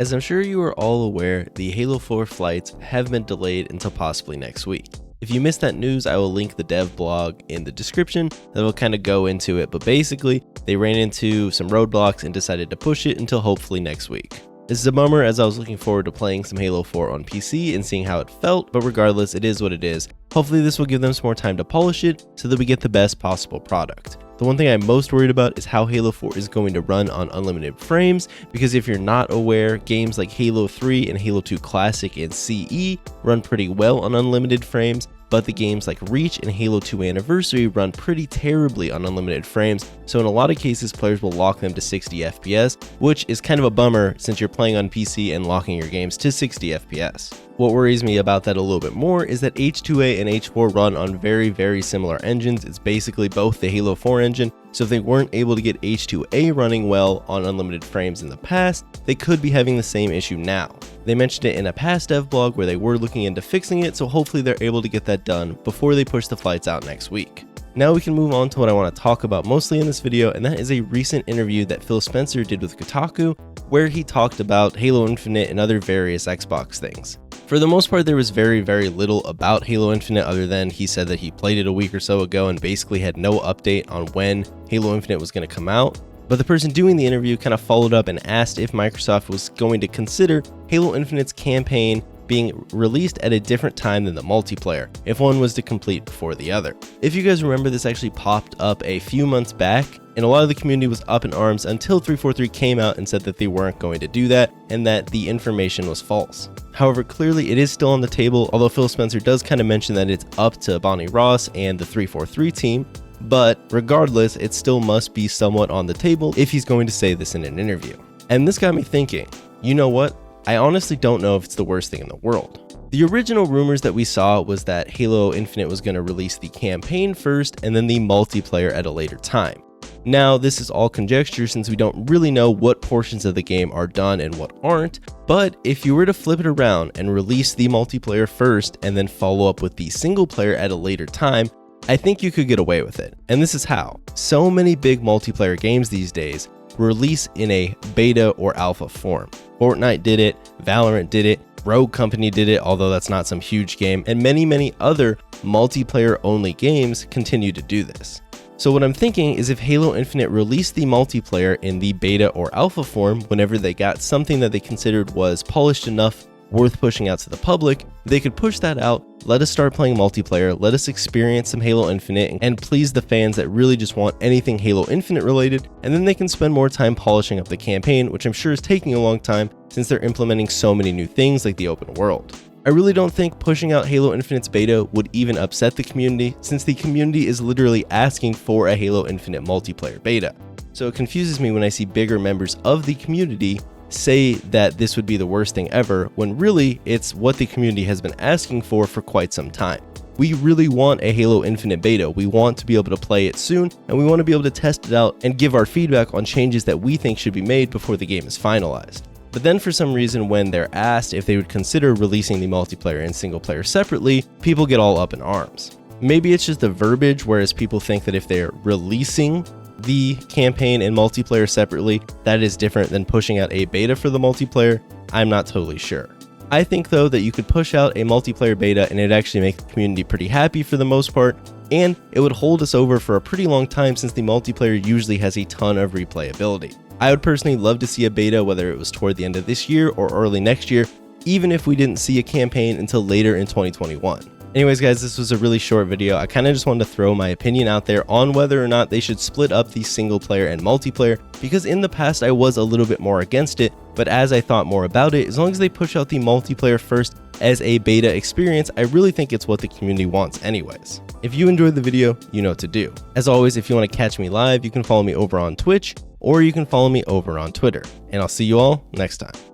As I'm sure you are all aware, the Halo 4 flights have been delayed until possibly next week. If you missed that news, I will link the dev blog in the description that will kind of go into it, but basically, they ran into some roadblocks and decided to push it until hopefully next week. This is a bummer as I was looking forward to playing some Halo 4 on PC and seeing how it felt, but regardless, it is what it is. Hopefully this will give them some more time to polish it so that we get the best possible product. The one thing I'm most worried about is how Halo 4 is going to run on unlimited frames, because if you're not aware, games like Halo 3 and Halo 2 Classic and CE run pretty well on unlimited frames, but the games like Reach and Halo 2 Anniversary run pretty terribly on unlimited frames, so in a lot of cases players will lock them to 60 FPS, which is kind of a bummer since you're playing on PC and locking your games to 60 FPS. What worries me about that a little bit more is that H2A and H4 run on very similar engines. It's basically both the Halo 4 engine, so if they weren't able to get H2A running well on unlimited frames in the past, they could be having the same issue now. They mentioned it in a past dev blog where they were looking into fixing it, so hopefully they're able to get that done before they push the flights out next week. Now we can move on to what I want to talk about mostly in this video, and that is a recent interview that Phil Spencer did with Kotaku, where he talked about Halo Infinite and other various Xbox things. For the most part, there was very little about Halo Infinite other than he said that he played it a week or so ago and basically had no update on when Halo Infinite was going to come out. But the person doing the interview kind of followed up and asked if Microsoft was going to consider Halo Infinite's campaign being released at a different time than the multiplayer, if one was to complete before the other. If you guys remember, this actually popped up a few months back, and a lot of the community was up in arms until 343 came out and said that they weren't going to do that, and that the information was false. However, clearly it is still on the table, although Phil Spencer does kind of mention that it's up to Bonnie Ross and the 343 team, but regardless, it still must be somewhat on the table if he's going to say this in an interview. And this got me thinking, you know what? I honestly don't know if it's the worst thing in the world. The original rumors that we saw was that Halo Infinite was going to release the campaign first and then the multiplayer at a later time. Now, this is all conjecture since we don't really know what portions of the game are done and what aren't, but if you were to flip it around and release the multiplayer first and then follow up with the single player at a later time, I think you could get away with it. And this is how. So many big multiplayer games these days release in a beta or alpha form. Fortnite did it, Valorant did it, Rogue Company did it, although that's not some huge game, and many other multiplayer only games continue to do this. So what I'm thinking is if Halo Infinite released the multiplayer in the beta or alpha form whenever they got something that they considered was polished enough, worth pushing out to the public, they could push that out, let us start playing multiplayer, let us experience some Halo Infinite, and please the fans that really just want anything Halo Infinite related, and then they can spend more time polishing up the campaign, which I'm sure is taking a long time since they're implementing so many new things like the open world. I really don't think pushing out Halo Infinite's beta would even upset the community, since the community is literally asking for a Halo Infinite multiplayer beta. So it confuses me when I see bigger members of the community say that this would be the worst thing ever, when really it's what the community has been asking for quite some time. We really want a Halo Infinite beta. We want to be able to play it soon, and we want to be able to test it out and give our feedback on changes that we think should be made before the game is finalized. But then for some reason, when they're asked if they would consider releasing the multiplayer and single player separately, people get all up in arms. Maybe it's just the verbiage, whereas people think that if they're releasing the campaign and multiplayer separately, that is different than pushing out a beta for the multiplayer. I'm not totally sure. I think though that you could push out a multiplayer beta and it'd actually make the community pretty happy for the most part, and it would hold us over for a pretty long time since the multiplayer usually has a ton of replayability. I would personally love to see a beta, whether it was toward the end of this year or early next year, even if we didn't see a campaign until later in 2021. Anyways guys, this was a really short video. I kind of just wanted to throw my opinion out there on whether or not they should split up the single player and multiplayer, because in the past I was a little bit more against it, but as I thought more about it, as long as they push out the multiplayer first as a beta experience, I really think it's what the community wants anyways. If you enjoyed the video, you know what to do. As always, if you want to catch me live, you can follow me over on Twitch, or you can follow me over on Twitter, and I'll see you all next time.